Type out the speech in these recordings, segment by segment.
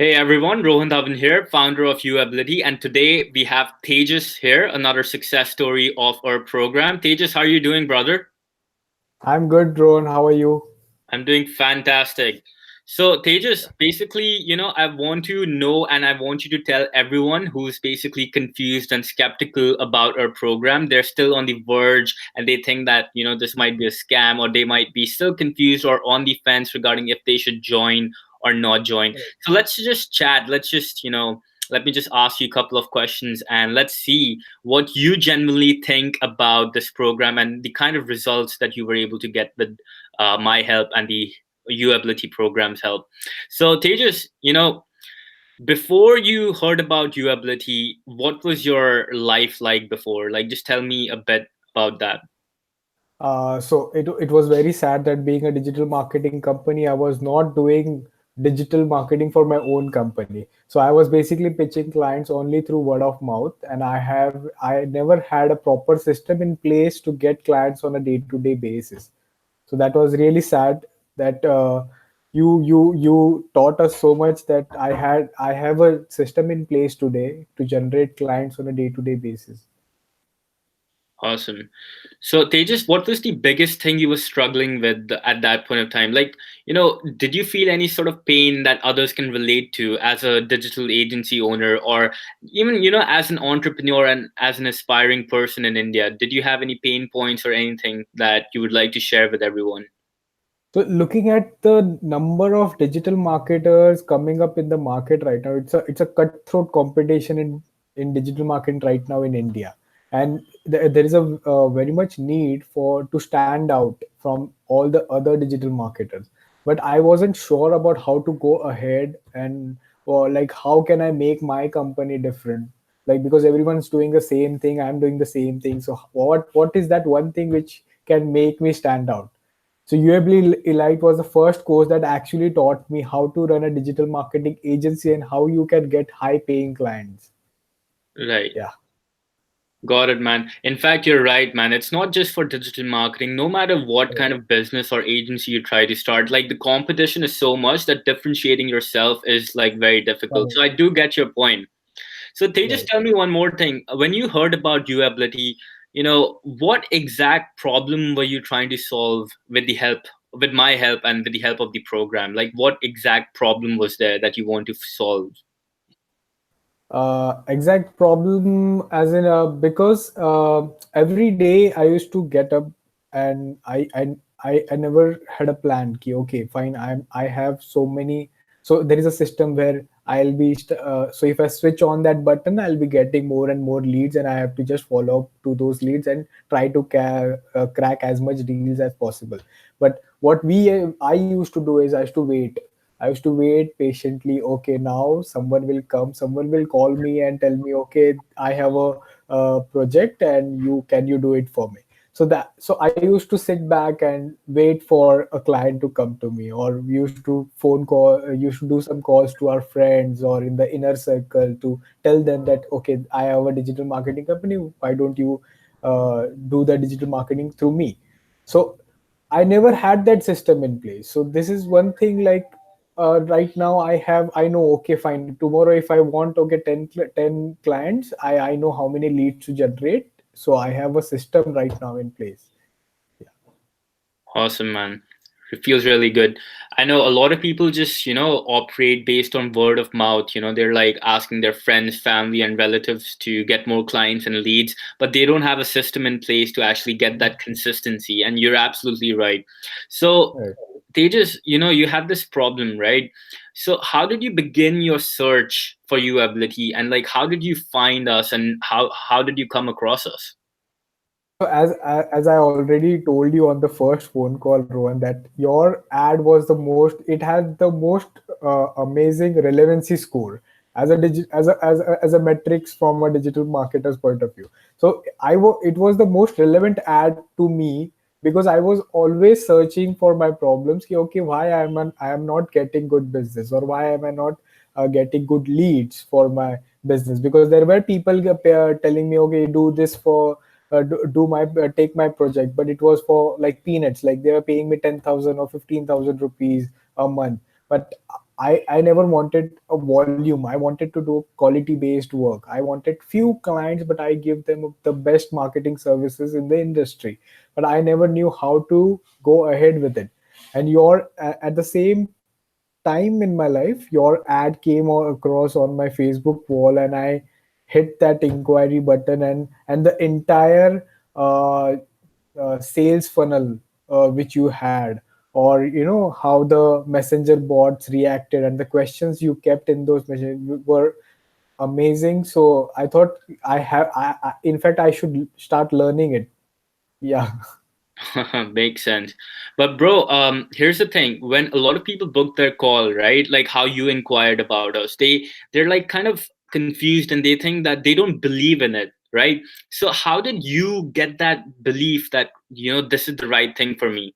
Hey everyone, Rohan Dhawan here, founder of UAbility, and today we have Tejas here, another success story of our program. Tejas, how are you doing, brother? I'm good, Ron. How are you? I'm doing fantastic. So, Tejas, basically, I want to know and I want you to tell everyone who's basically confused and skeptical about our program. They're still on the verge and they think that, this might be a scam, or they might be still confused or on the fence regarding if they should join or not join. So, let's just chat. Let me just ask you a couple of questions and let's see what you genuinely think about this program and the kind of results that you were able to get with my help and the UAbility program's help. So Tejas, before you heard about UAbility, what was your life like before? Like, just tell me a bit about that. So it was very sad that being a digital marketing company, I was not doing digital marketing for my own company. So I was basically pitching clients only through word of mouth, and I never had a proper system in place to get clients on a day-to-day basis. So that was really sad that you taught us so much that I have a system in place today to generate clients on a day-to-day basis. Awesome. So Tejas, what was the biggest thing you were struggling with at that point of time? Like, did you feel any sort of pain that others can relate to as a digital agency owner, or even, as an entrepreneur and as an aspiring person in India? Did you have any pain points or anything that you would like to share with everyone? So looking at the number of digital marketers coming up in the market right now, it's a cutthroat competition in digital marketing right now in India, and there is a very much need for to stand out from all the other digital marketers. But I wasn't sure about how to go ahead and or like how can I make my company different? Like because everyone's doing the same thing, I'm doing the same thing. So what is that one thing which can make me stand out? So UAB Elite was the first course that actually taught me how to run a digital marketing agency and how you can get high paying clients. Right. Yeah. Got it, man. In fact, you're right, man. It's not just for digital marketing. No matter what kind Right. of business or agency you try to start, like the competition is so much that differentiating yourself is like very difficult. So I do get your point. So they just Right. tell me one more thing. When you heard about UAbility, what exact problem were you trying to solve with my help and with the help of the program? Like what exact problem was there that you want to solve? Exact problem as in because every day I used to get up and I never had a plan. Ki, okay, fine. I have so many. So there is a system where so if I switch on that button, I'll be getting more and more leads, and I have to just follow up to those leads and try to crack as much deals as possible. But what I used to do is I used to wait. I used to wait patiently. Okay, now someone will come, someone will call me and tell me, okay, I have a project, and you do it for me. So I used to sit back and wait for a client to come to me, or we used to phone call. You should do some calls to our friends or in the inner circle to tell them that okay, I have a digital marketing company. Why don't you do the digital marketing through me? So I never had that system in place. So this is one thing like right now I know okay fine tomorrow if I want to get 10 clients I know how many leads to generate, so I have a system right now in place. Yeah. Awesome, man. It feels really good. I know a lot of people just, operate based on word of mouth. They're like asking their friends, family, and relatives to get more clients and leads, but they don't have a system in place to actually get that consistency. And you're absolutely right. So, Right. Tejas, you had this problem, right? So, how did you begin your search for UAbility, and like, how did you find us, and how did you come across us? So as I already told you on the first phone call, Rohan, that your ad was the most. It had the most amazing relevancy score as a as a metrics from a digital marketer's point of view. So it was the most relevant ad to me because I was always searching for my problems. Ki, okay, why I am not getting good business, or why am I not getting good leads for my business? Because there were people telling me, okay, do this for do my take my project, but it was for like peanuts, like they were paying me 10,000 or 15,000 rupees a month. But I never wanted a volume. I wanted to do quality based work. I wanted few clients, but I give them the best marketing services in the industry. But I never knew how to go ahead with it. And your at the same time in my life, your ad came across on my Facebook wall, and I hit that inquiry button, and the entire uh, sales funnel which you had, or how the messenger bots reacted, and the questions you kept in those messages were amazing. So I thought in fact I should start learning it. Yeah. Makes sense. But bro, here's the thing. When a lot of people book their call, right? Like how you inquired about us, they're like kind of confused and they think that they don't believe in it, right? So how did you get that belief that, this is the right thing for me?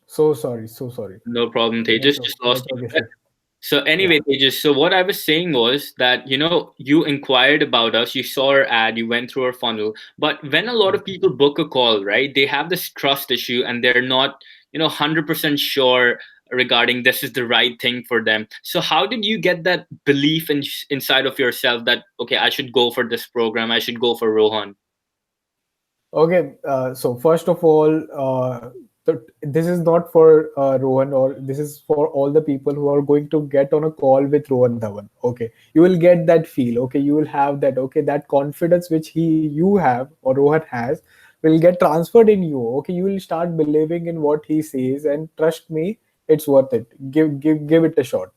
So sorry. No problem, Tejas. Just lost Network you. issue. So Yeah. anyway, Tejas, so what I was saying was that, you inquired about us, you saw our ad, you went through our funnel. But when a lot of people book a call, right, they have this trust issue and they're not, 100% sure regarding this is the right thing for them. So how did you get that belief inside of yourself that, okay, I should go for this program, I should go for Rohan? Okay, so first of all, this is not for Rohan, or this is for all the people who are going to get on a call with Rohan Dhawan. Okay, you will get that feel. Okay, you will have that. Okay, that confidence which you have or Rohan has will get transferred in you. Okay, you will start believing in what he says, and trust me, it's worth it. Give it a shot.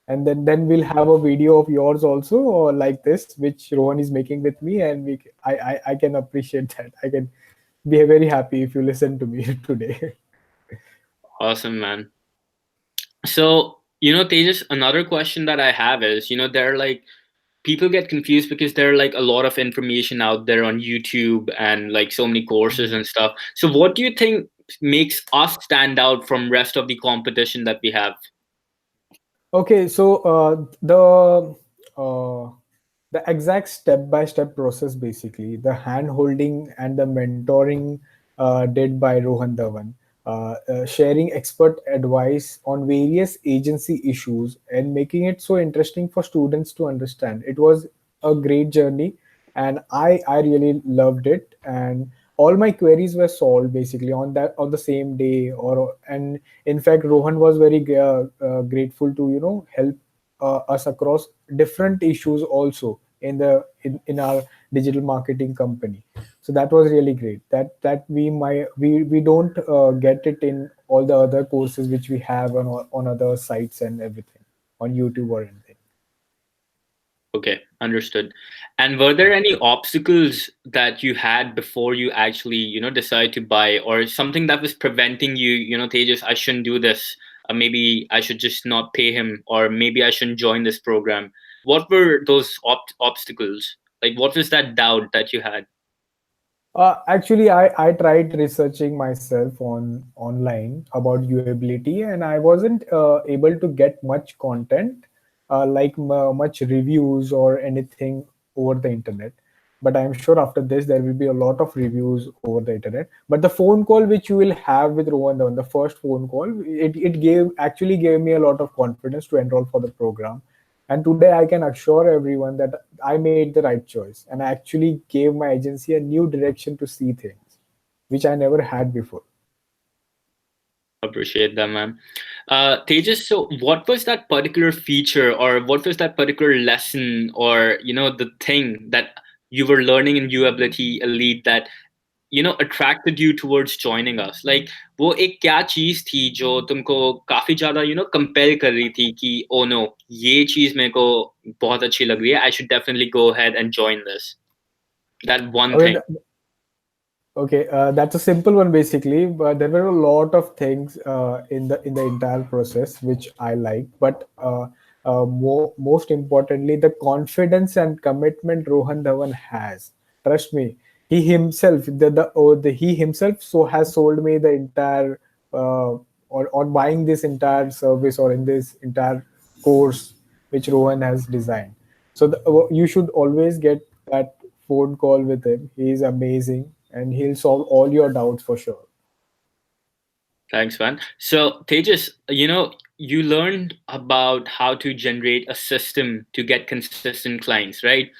And then we'll have a video of yours also, or like this, which Rohan is making with me, and I can appreciate that. I can be very happy if you listen to me today. Awesome, man. So, Tejas, another question that I have is, there are like people get confused because there are like a lot of information out there on YouTube and like so many courses and stuff. So what do you think makes us stand out from rest of the competition that we have? Okay, so uh, the exact step-by-step process, basically, the hand-holding and the mentoring did by Rohan Dhawan, sharing expert advice on various agency issues and making it so interesting for students to understand. It was a great journey, and I really loved it. And all my queries were solved basically on the same day. Or and in fact, Rohan was very grateful to help us across different issues also in our digital marketing company. So that was really great. That we don't get it in all the other courses which we have on other sites and everything on YouTube or anything. Okay, understood. And were there any obstacles that you had before you actually, decide to buy, or something that was preventing you, Tejas, I shouldn't do this. Maybe I should just not pay him, or maybe I shouldn't join this program. What were those obstacles? Like, what was that doubt that you had? Actually, I tried researching myself online about UAbility, and I wasn't able to get much content, like much reviews or anything over the internet. But I'm sure after this there will be a lot of reviews over the internet. But the phone call which you will have with Rohan Dhawan, the first phone call, it gave me a lot of confidence to enroll for the program. And today I can assure everyone that I made the right choice, and I actually gave my agency a new direction to see things, which I never had before. Appreciate that, man. Tejas, so what was that particular feature, or what was that particular lesson, or the thing that you were learning in UAbility Elite that attracted you towards joining us? Like, वो एक क्या चीज थी जो तुमको काफी ज्यादा compel कर रही थी कि oh no, ये चीज मेरे को बहुत अच्छी लग रही है, I should definitely go ahead and join this. That one Okay, thing. okay, that's a simple one basically, but there were a lot of things in the entire process which I like. But most importantly, the confidence and commitment Rohan Dhawan has. Trust me, he himself, he himself has sold me the entire on buying this entire service or in this entire course which Rohan has designed. So you should always get that phone call with him. He is amazing, and he'll solve all your doubts for sure. Thanks, man. So, Tejas, you learned about how to generate a system to get consistent clients, right?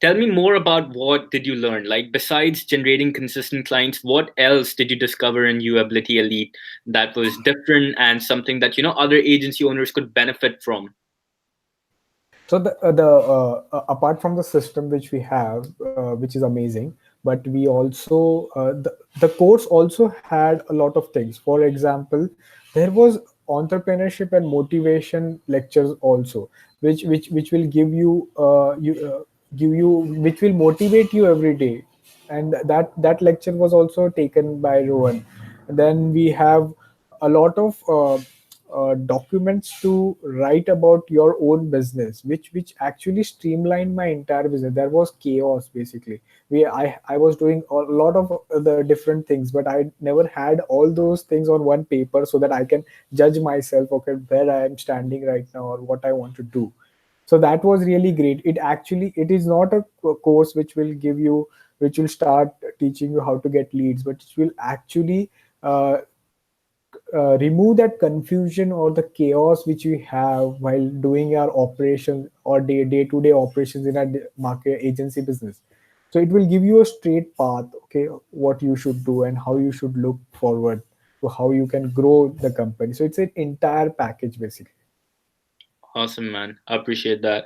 Tell me more about what did you learn? Like, besides generating consistent clients, what else did you discover in UAbility Elite that was different and something that, other agency owners could benefit from? So apart from the system which we have, which is amazing, but we also the course also had a lot of things. For example, there was entrepreneurship and motivation lectures also, which will give you which will motivate you every day, and that lecture was also taken by Rohan. Then we have a lot of documents to write about your own business, which actually streamlined my entire business. There was chaos basically. I was doing a lot of the different things, but I never had all those things on one paper so that I can judge myself, okay, where I am standing right now or what I want to do. So that was really great. It is not a course which will start teaching you how to get leads, but it will actually uh, remove that confusion or the chaos which we have while doing our operations or day to day operations in our market agency business. So it will give you a straight path, okay, what you should do and how you should look forward to how you can grow the company. So it's an entire package basically. Awesome, man. I appreciate that.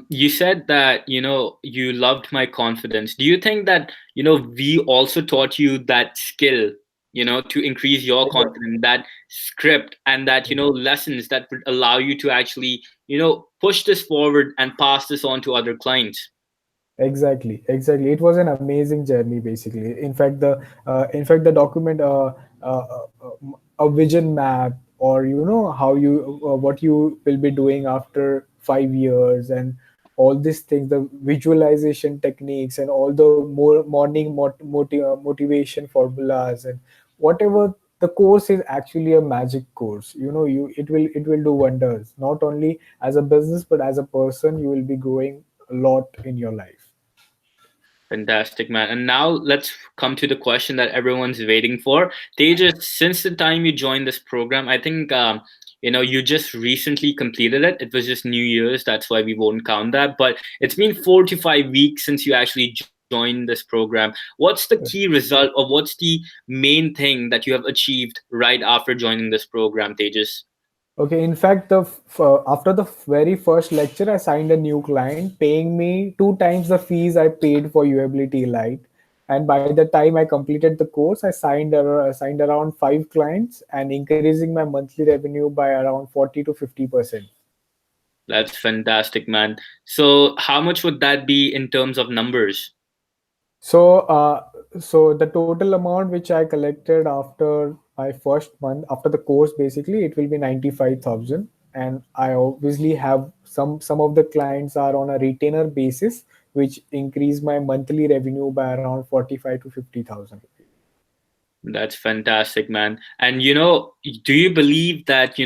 You said that, you loved my confidence. Do you think that, we also taught you that skill, to increase your confidence, that script and that, lessons that would allow you to actually, push this forward and pass this on to other clients? Exactly, exactly. It was an amazing journey, basically. In fact, the document, a vision map, or you know how what you will be doing after 5 years, and all these things, the visualization techniques, and all the more morning motivation formulas, and whatever. The course is actually a magic course. You know, it will do wonders. Not only as a business, but as a person, you will be growing a lot in your life. Fantastic, man. And now let's come to the question that everyone's waiting for. Tejas, since the time you joined this program, I think you just recently completed it. It was just New Year's, that's why we won't count that. But it's been 4 to 5 weeks since you actually joined this program. What's the key result, or what's the main thing that you have achieved right after joining this program, Tejas? Okay, in fact, after the very first lecture, I signed a new client paying me two times the fees I paid for UAbility Lite. And by the time I completed the course, signed around five clients and increasing my monthly revenue by around 40 to 50%. That's fantastic, man. So how much would that be in terms of numbers? So, so the total amount which I collected after my first month after the course, basically, it will be 95,000. And I obviously have some of the clients are on a retainer basis, which increase my monthly revenue by around 45 to 50,000. That's fantastic, man. And do you believe that,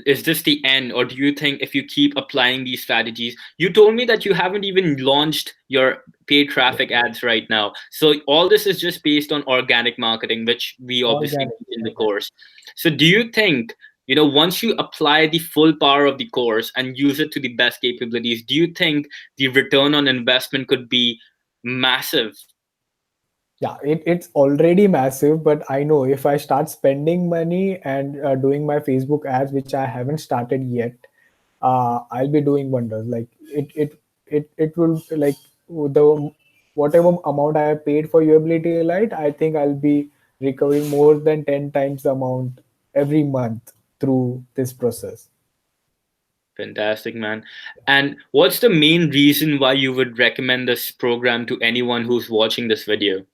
is this the end, or do you think if you keep applying these strategies, you told me that you haven't even launched your paid traffic ads right now. So all this is just based on organic marketing, which we obviously Organic. teach in the course. So do you think, once you apply the full power of the course and use it to the best capabilities, do you think the return on investment could be massive? Yeah, it's already massive, but I know if I start spending money and doing my Facebook ads, which I haven't started yet, I'll be doing wonders. Like it will like the whatever amount I paid for UAbility Lite, I think I'll be recovering more than 10 times the amount every month through this process. Fantastic, man. And what's the main reason why you would recommend this program to anyone who's watching this video?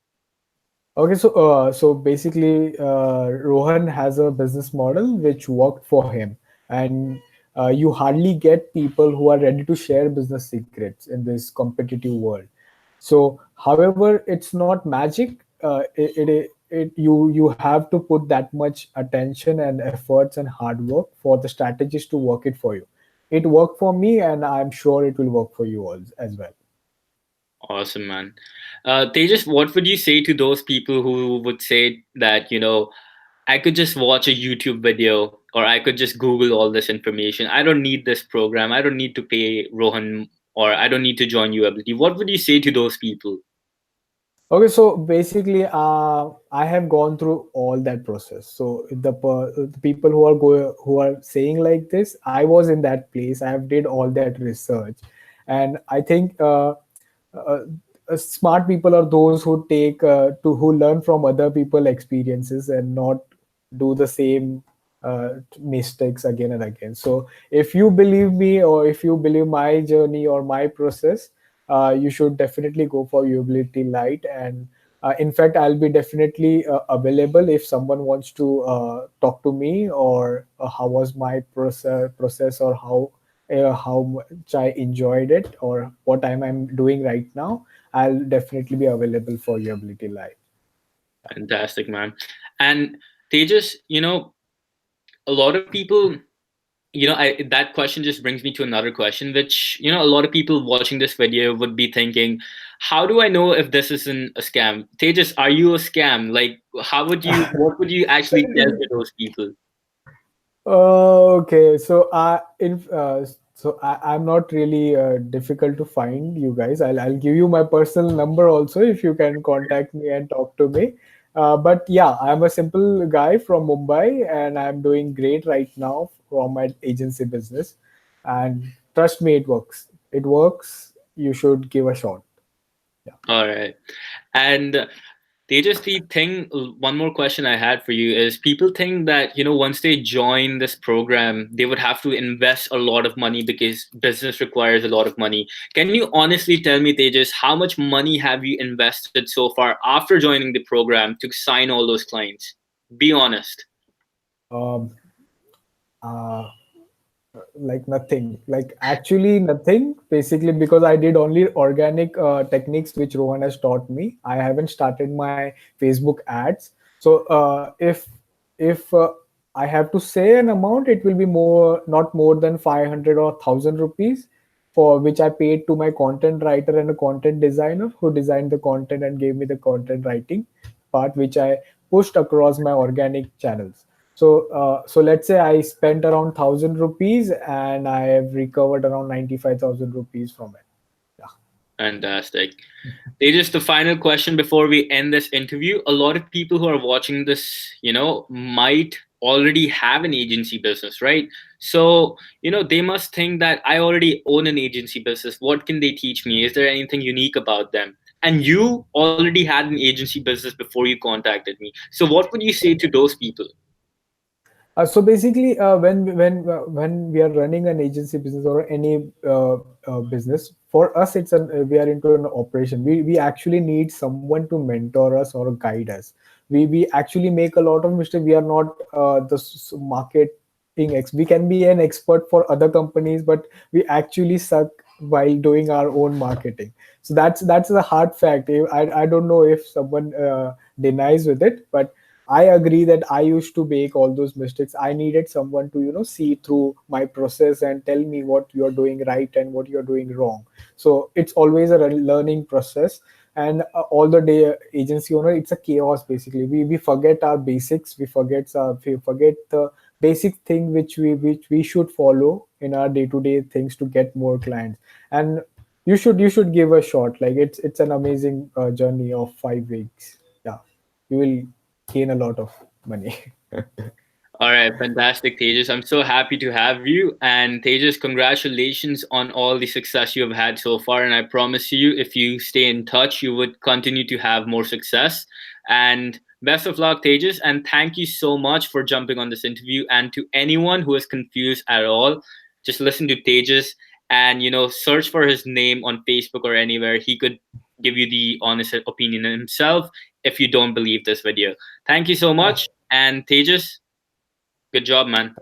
Okay, so basically, Rohan has a business model which worked for him, and you hardly get people who are ready to share business secrets in this competitive world. So, however, it's not magic. You have to put that much attention and efforts and hard work for the strategist to work it for you. It worked for me, and I'm sure it will work for you all as well. Awesome, man. Tejas, what would you say to those people who would say that, I could just watch a YouTube video or I could just Google all this information. I don't need this program. I don't need to pay Rohan or I don't need to join UAbility. What would you say to those people? Okay, so basically, I have gone through all that process. So the people who are saying like this, I was in that place. I have did all that research, and I think uh, smart people are those who take to who learn from other people experiences and not do the same mistakes again and again. So if you believe me, or if you believe my journey or my process, you should definitely go for UAbility Lite. And in fact, I'll be definitely available if someone wants to talk to me, or how was my process, or how much I enjoyed it, or what I'm doing right now. I'll definitely be available for UAbility Live. Fantastic, man. And Tejas, a lot of people, that question just brings me to another question, which, a lot of people watching this video would be thinking, how do I know if this isn't a scam? Tejas, are you a scam? Like, what would you actually tell to those people? Okay, so I'm not really difficult to find you guys. I'll give you my personal number also if you can contact me and talk to me. But yeah, I'm a simple guy from Mumbai, and I'm doing great right now from my agency business. And trust me, it works. It works. You should give a shot. Yeah. All right. And Tejas, one more question I had for you is people think that, once they join this program, they would have to invest a lot of money because business requires a lot of money. Can you honestly tell me, Tejas, how much money have you invested so far after joining the program to sign all those clients? Be honest. Um, uh, like nothing, like actually nothing, basically, because I did only organic techniques which Rohan has taught me. I haven't started my Facebook ads. So if I have to say an amount, it will be more, not more than 500 or 1000 rupees, for which I paid to my content writer and a content designer who designed the content and gave me the content writing part, which I pushed across my organic channels. So let's say I spent around 1000 rupees, and I have recovered around 95,000 rupees from it. Yeah. Fantastic. Tejas, the final question before we end this interview. A lot of people who are watching this, might already have an agency business, right? So, they must think that I already own an agency business. What can they teach me? Is there anything unique about them? And you already had an agency business before you contacted me. So, what would you say to those people? So basically, when we are running an agency business or any business, for us it's an we are into an operation. We actually need someone to mentor us or guide us. We actually make a lot of mistakes. We are not the marketing ex. We can be an expert for other companies, but we actually suck while doing our own marketing. So that's the hard fact. I don't know if someone denies with it, but I agree that I used to make all those mistakes. I needed someone to, see through my process and tell me what you're doing right and what you're doing wrong. So it's always a learning process. And all the day, agency owner, it's a chaos basically. We forget our basics. We forget the basic thing which we should follow in our day to day things to get more clients. And you should give a shot. Like it's an amazing journey of 5 weeks. Yeah, you will gain a lot of money. All right, fantastic, Tejas. I'm so happy to have you. And Tejas, congratulations on all the success you have had so far. And I promise you, if you stay in touch, you would continue to have more success. And best of luck, Tejas. And thank you so much for jumping on this interview. And to anyone who is confused at all, just listen to Tejas and search for his name on Facebook or anywhere. He could give you the honest opinion himself if you don't believe this video. Thank you so much. And Tejas, good job, man.